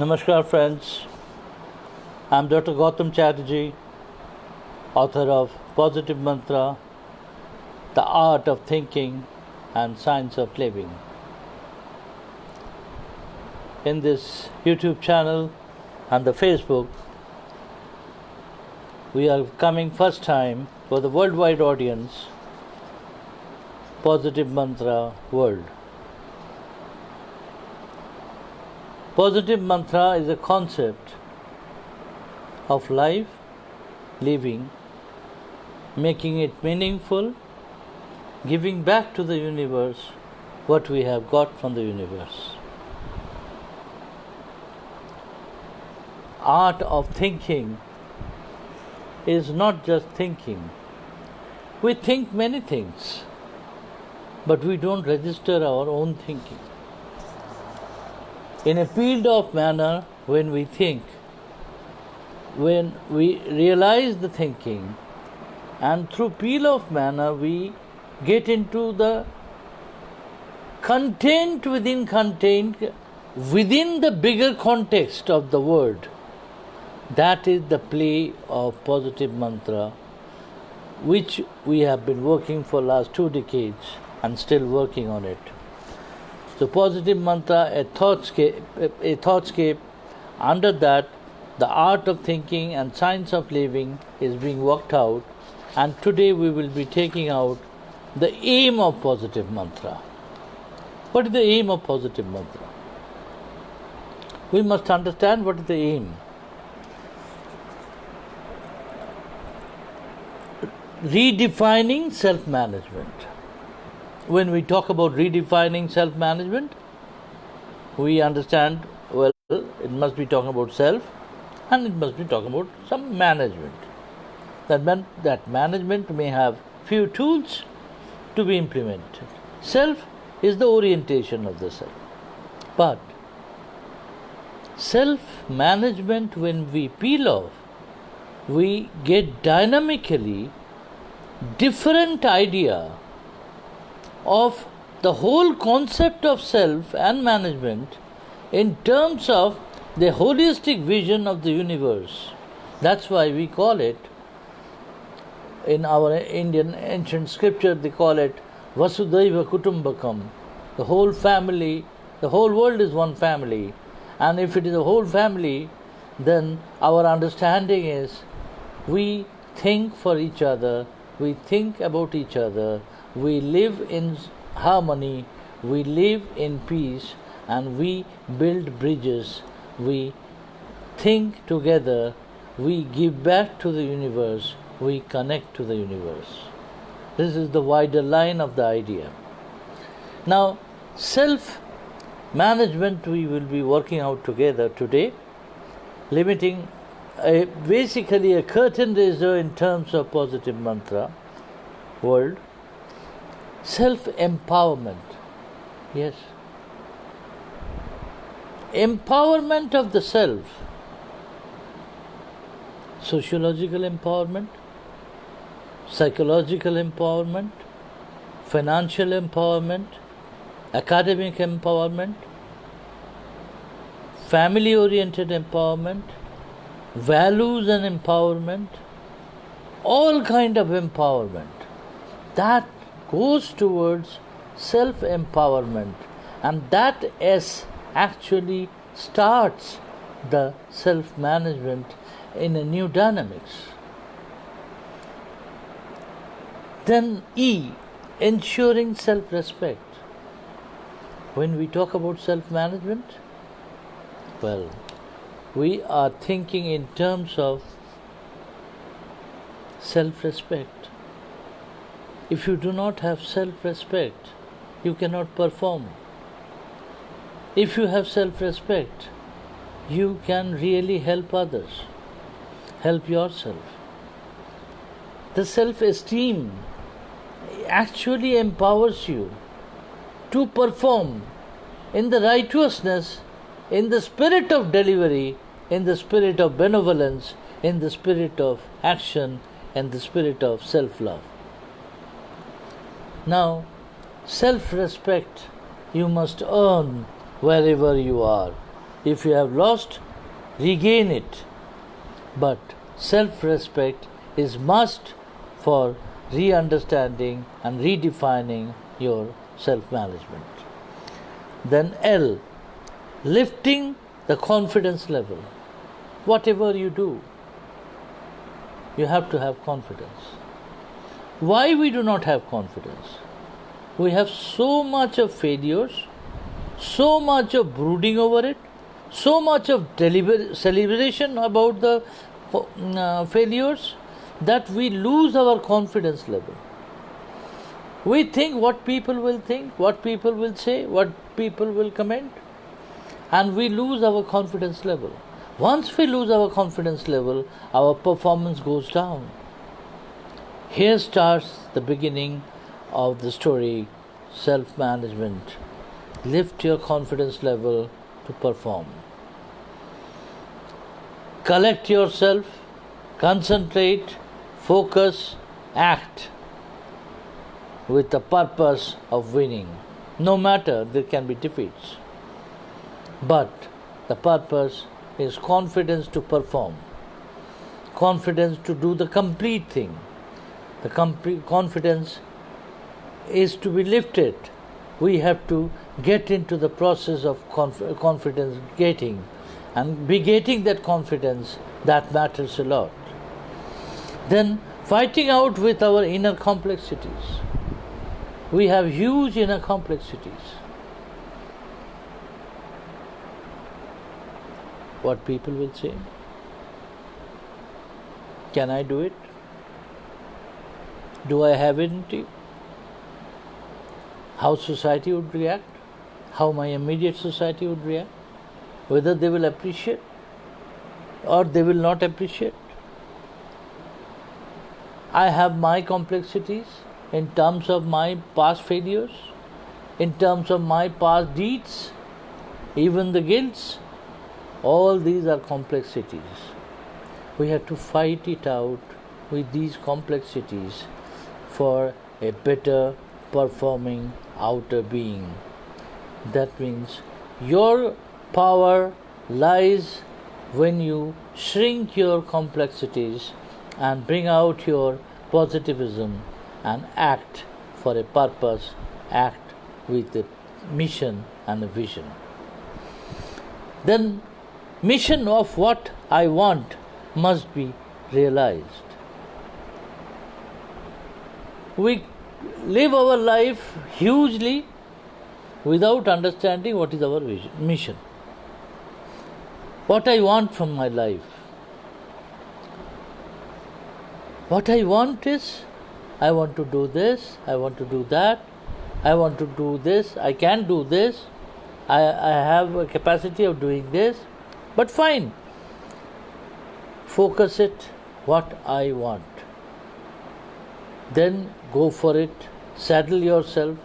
Namaskar friends, I am Dr Gautam Chatterjee, author of Positive Mantra, The Art of Thinking and Science of Living. In this YouTube channel and the Facebook, we are coming first time for the worldwide audience, Positive Mantra World. Positive Mantra is a concept of life, living, making it meaningful, giving back to the universe what we have got from the universe. Art of thinking is not just thinking. We think many things, but we don't register our own thinking. In a peeled-off manner, when we think, when we realize the thinking, and through peel-off manner we get into the content within the bigger context of the word. That is the play of Positive Mantra, which we have been working for last 2 decades and still working on it. So Positive Mantra, a thoughtscape, under that the art of thinking and science of living is being worked out, and today we will be taking out the aim of Positive Mantra. What is the aim of Positive Mantra? We must understand what is the aim. Redefining self-management. When we talk about redefining self-management, we understand, well, it must be talking about self and it must be talking about some management. That management may have few tools to be implemented. Self is the orientation of the self. But self-management, when we peel off, we get dynamically different idea of the whole concept of self and management in terms of the holistic vision of the universe. That's why we call it, in our Indian ancient scripture, they call it Vasudhaiva Kutumbakam. The whole family, the whole world is one family. And if it is a whole family, then our understanding is we think for each other, we think about each other, we live in harmony, we live in peace, and we build bridges, we think together, we give back to the universe, we connect to the universe. This is the wider line of the idea. Now, self-management we will be working out together today, limiting basically a curtain raiser in terms of Positive Mantra world. Self-empowerment. Yes. Empowerment of the self. Sociological empowerment, psychological empowerment, financial empowerment, academic empowerment, family-oriented empowerment, values and empowerment, all kind of empowerment. That goes towards self-empowerment, and that S actually starts the self-management in a new dynamics. Then E, ensuring self-respect. When we talk about self-management, well, we are thinking in terms of self-respect. If you do not have self-respect, you cannot perform. If you have self-respect, you can really help others, help yourself. The self-esteem actually empowers you to perform in the righteousness, in the spirit of delivery, in the spirit of benevolence, in the spirit of action, and the spirit of self-love. Now, self-respect you must earn wherever you are. If you have lost, regain it. But self-respect is must for re-understanding and redefining your self-management. Then L, lifting the confidence level. Whatever you do, you have to have confidence. Why we do not have confidence? We have so much of failures, so much of brooding over it, so much of celebration about the failures, that we lose our confidence level. We think what people will think, what people will say, what people will comment, and we lose our confidence level. Once we lose our confidence level, our performance goes down. Here starts the beginning of the story, self-management. Lift your confidence level to perform. Collect yourself, concentrate, focus, act with the purpose of winning. No matter there can be defeats, but the purpose is confidence to perform, confidence to do the complete thing. The confidence is to be lifted. We have to get into the process of confidence getting, and be getting that confidence, that matters a lot. Then fighting out with our inner complexities. We have huge inner complexities. What people will say? Can I do it? Do I have it? How society would react? How my immediate society would react? Whether they will appreciate or they will not appreciate. I have my complexities in terms of my past failures, in terms of my past deeds, even the guilts. All these are complexities. We have to fight it out with these complexities for a better performing outer being. That means your power lies when you shrink your complexities and bring out your positivism and act for a purpose, act with a mission and a vision. Then mission of what I want must be realized. We live our life hugely without understanding what is our mission. What I want from my life. What I want is, I want to do this, I want to do that, I want to do this, I can do this, I have a capacity of doing this, but fine. Focus it, what I want. Then go for it, saddle yourself,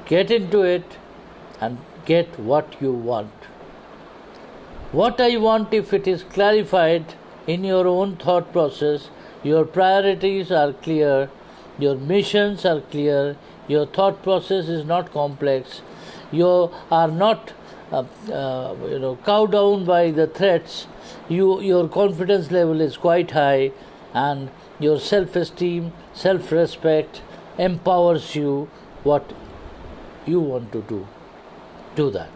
get into it, and get what you want. What I want, if it is clarified in your own thought process, your priorities are clear, your missions are clear, your thought process is not complex, you are not cowed down by the threats, your confidence level is quite high, and your self-esteem, self-respect empowers you. What you want to do, do that.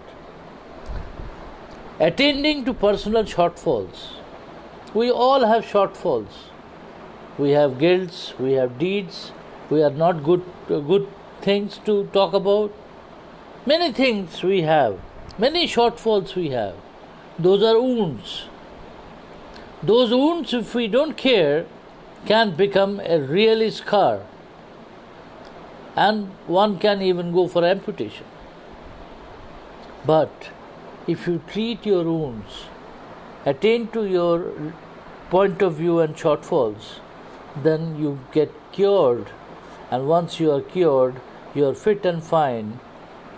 Attending to personal shortfalls. We all have shortfalls. We have guilts, we have deeds, we are not good things to talk about. Many things we have, many shortfalls we have. Those are wounds. Those wounds, if we don't care, can become a real scar. And one can even go for amputation. But if you treat your wounds, attend to your point of view and shortfalls, then you get cured. And once you are cured, you are fit and fine,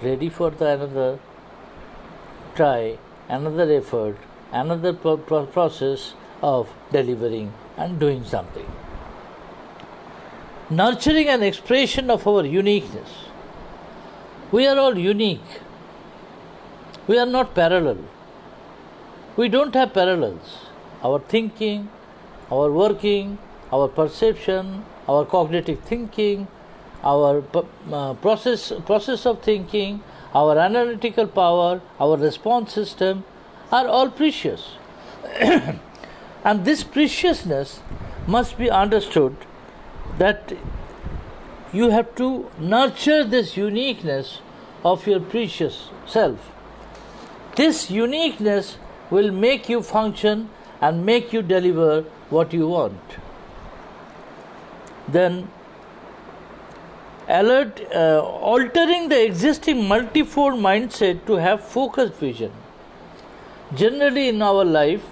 ready for another try, another effort, another process of delivering and doing something. Nurturing an expression of our uniqueness. We are all unique. We are not parallel. We don't have parallels. Our thinking, our working, our perception, our cognitive thinking, our process of thinking, our analytical power, our response system are all precious. And this preciousness must be understood, that you have to nurture this uniqueness of your precious self. This uniqueness will make you function and make you deliver what you want. Then altering the existing multifold mindset to have focused vision. Generally in our life,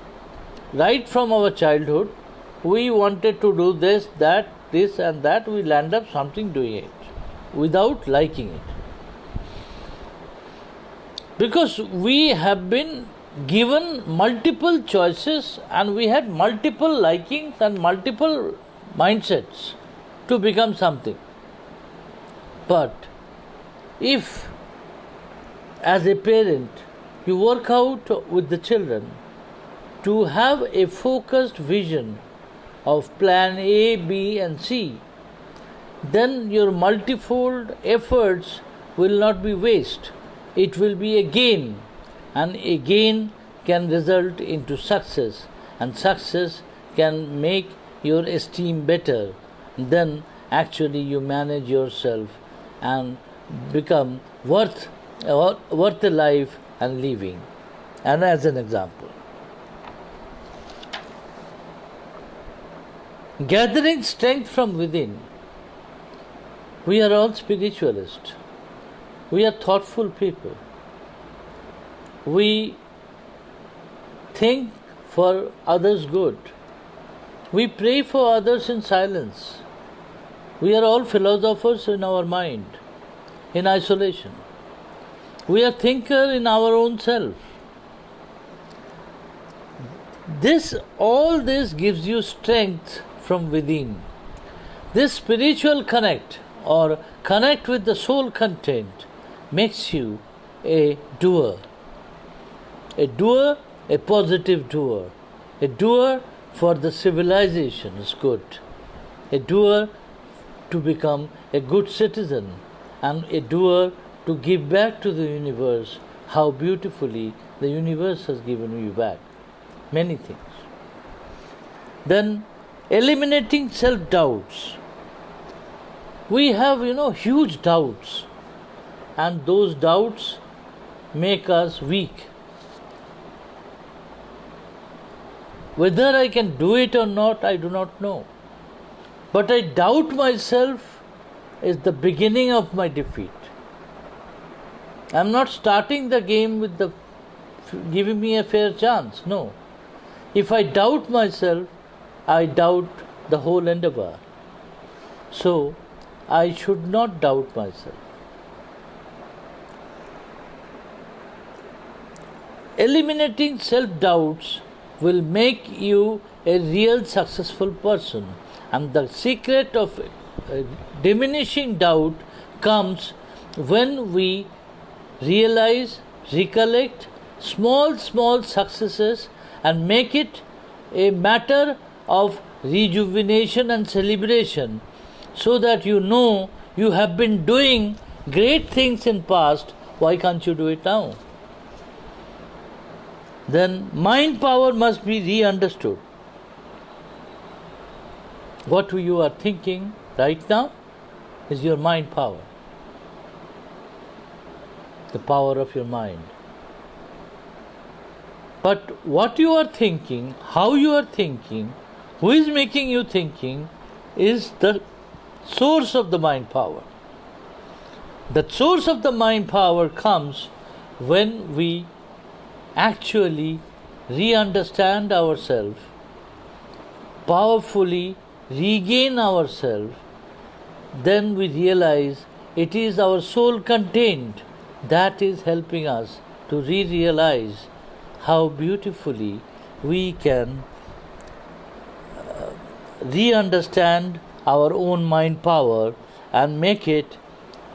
right from our childhood, we wanted to do this, that, this and that, we'll end up something doing it without liking it. Because we have been given multiple choices and we had multiple likings and multiple mindsets to become something. But if as a parent you work out with the children to have a focused vision of plan A, B and C, then your multifold efforts will not be waste. It will be a gain, and a gain can result into success, and success can make your esteem better. Then actually you manage yourself and become worth a life and living. And as an example, gathering strength from within. We are all spiritualists. We are thoughtful people. We think for others' good. We pray for others in silence. We are all philosophers in our mind, in isolation. We are thinkers in our own self. All this gives you strength from within. This spiritual connect or connect with the soul content makes you a doer. A doer, a positive doer. A doer for the civilization is good. A doer to become a good citizen, and a doer to give back to the universe how beautifully the universe has given you back. Many things. Then eliminating self-doubts. We have, huge doubts, and those doubts make us weak. Whether I can do it or not, I do not know. But I doubt myself is the beginning of my defeat. I am not starting the game with giving me a fair chance. No. If I doubt myself, I doubt the whole endeavor. So, I should not doubt myself. Eliminating self-doubts will make you a real successful person. And the secret of diminishing doubt comes when we realize, recollect small successes and make it a matter of rejuvenation and celebration, so that you have been doing great things in past, why can't you do it now? Then mind power must be re-understood. What you are thinking right now is your mind power. The power of your mind. But what you are thinking, how you are thinking, who is making you thinking, is the source of the mind power. The source of the mind power comes when we actually re-understand ourselves, powerfully regain ourselves. Then we realize it is our soul content that is helping us to realize how beautifully we can re-understand our own mind power and make it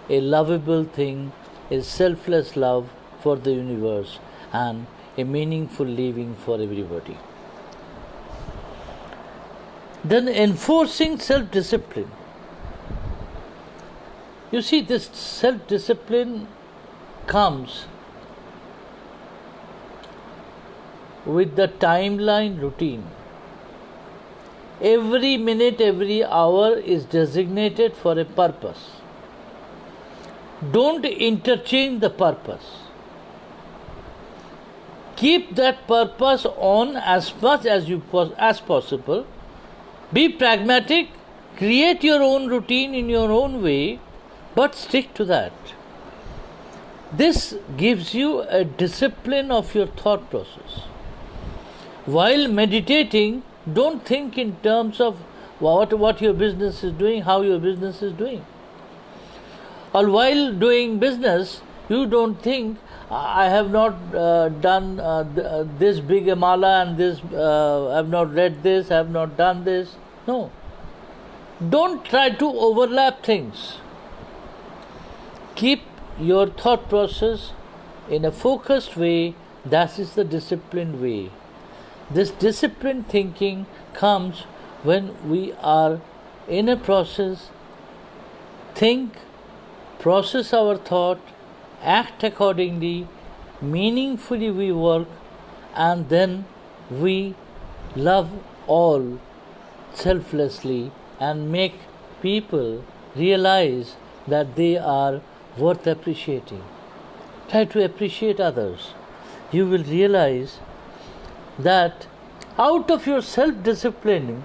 a lovable thing, a selfless love for the universe, and a meaningful living for everybody. Then enforcing self-discipline. You see, this self-discipline comes with the timeline routine. Every minute, every hour is designated for a purpose. Don't interchange the purpose. Keep that purpose on as much as possible. Be pragmatic, create your own routine in your own way, but stick to that. This gives you a discipline of your thought process. While meditating, don't think in terms of what your business is doing, how your business is doing. Or while doing business, you don't think, I have not done this big a mala and this, I have not read this, I have not done this. No. Don't try to overlap things. Keep your thought process in a focused way. That is the disciplined way. This disciplined thinking comes when we are in a process, think, process our thought, act accordingly, meaningfully we work, and then we love all selflessly and make people realize that they are worth appreciating. Try to appreciate others. You will realize that out of your self-discipline,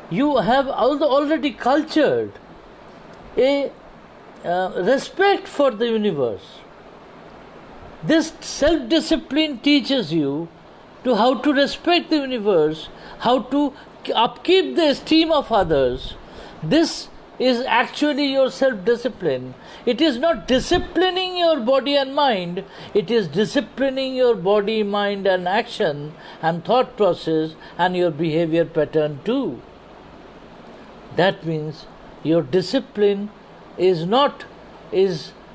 you have already cultured a respect for the universe. This self-discipline teaches you to how to respect the universe, how to upkeep the esteem of others. This is actually your self-discipline. It is not disciplining your body and mind, it is disciplining your body, mind and action and thought process and your behavior pattern too. That means your discipline is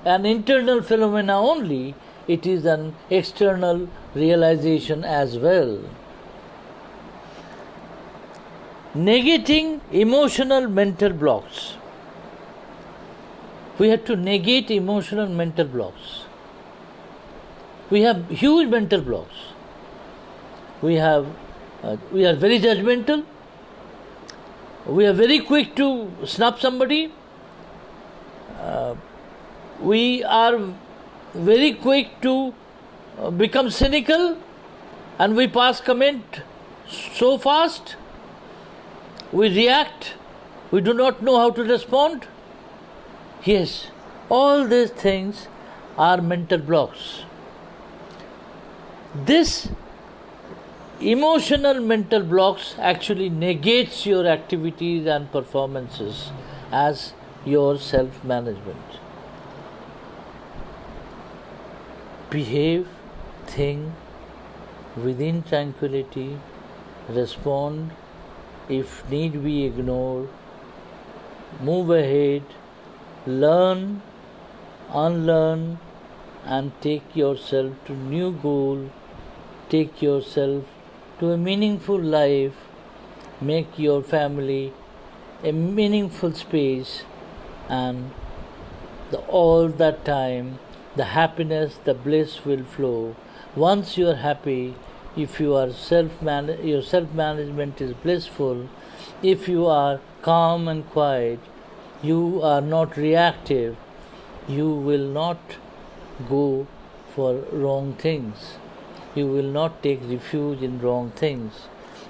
an internal phenomena only, it is an external realization as well. Negating emotional mental blocks. We have to negate emotional mental blocks. We have huge mental blocks. We are very judgmental. We are very quick to snub somebody. We are very quick to become cynical, and we pass comment so fast. We react. We do not know how to respond. Yes, all these things are mental blocks. This emotional mental blocks actually negates your activities and performances as your self-management. Behave, think within tranquility, respond, if need be ignore, move ahead, learn, unlearn, and take yourself to new goal, take yourself to a meaningful life, make your family a meaningful space, and all that time the happiness, the bliss will flow. Once you are happy, if you are your self-management is blissful, if you are calm and quiet, you are not reactive, you will not go for wrong things. You will not take refuge in wrong things.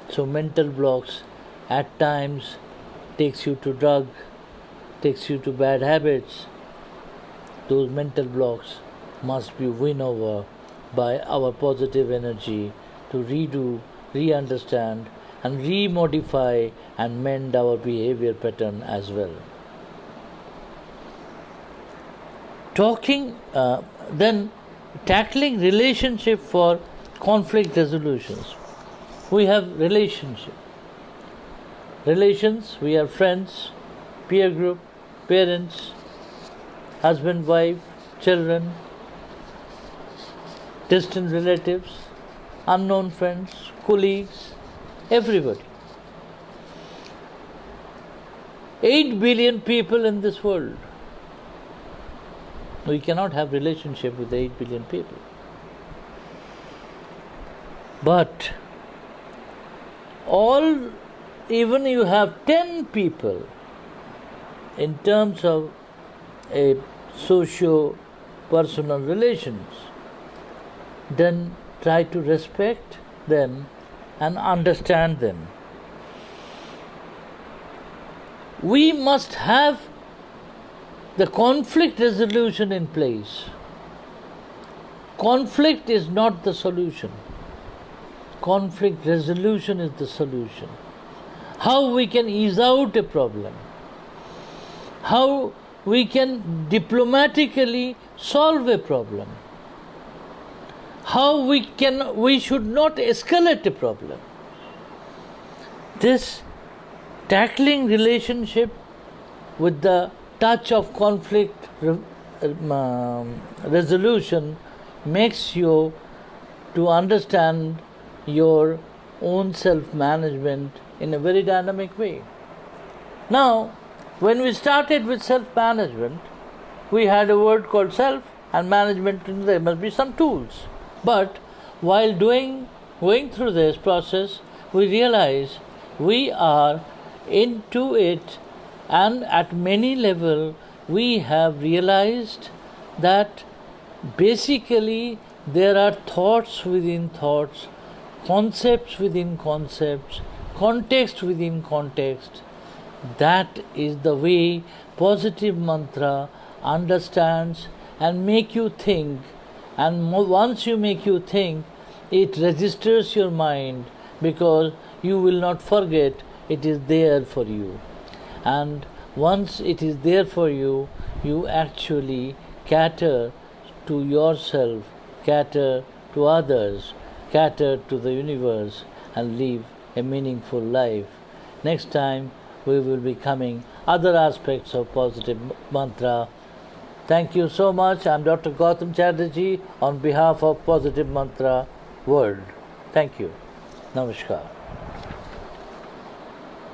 So mental blocks at times takes you to drug, takes you to bad habits. Those mental blocks must be won over by our positive energy to redo, re-understand and re-modify and mend our behavior pattern as well. Then tackling relationship for conflict resolutions. We have relations, we are friends, peer group, parents, husband, wife, children, distant relatives, unknown friends, colleagues, everybody. 8 billion people in this world. We cannot have relationship with 8 billion people. But even you have 10 people in terms of a socio-personal relations, then try to respect them and understand them. We must have the conflict resolution in place. Conflict is not the solution. Conflict resolution is the solution. How we can ease out a problem. How we can diplomatically solve a problem. How we should not escalate a problem. This tackling relationship with the touch of conflict resolution makes you to understand your own self-management in a very dynamic way. Now, when we started with self-management, we had a word called self and management, and there must be some tools. But while going through this process, we realize we are into it, and at many levels we have realized that basically there are thoughts within thoughts, concepts within concepts, context within context. That is the way positive mantra understands and make you think, and once you make you think, it registers your mind, because you will not forget it is there for you. And once it is there for you, you actually cater to yourself, cater to others, cater to the universe, and live a meaningful life. Next time we will be coming other aspects of positive mantra. Thank you so much. I am Dr. Gautam Chatterjee on behalf of Positive Mantra World. Thank you. Namaskar.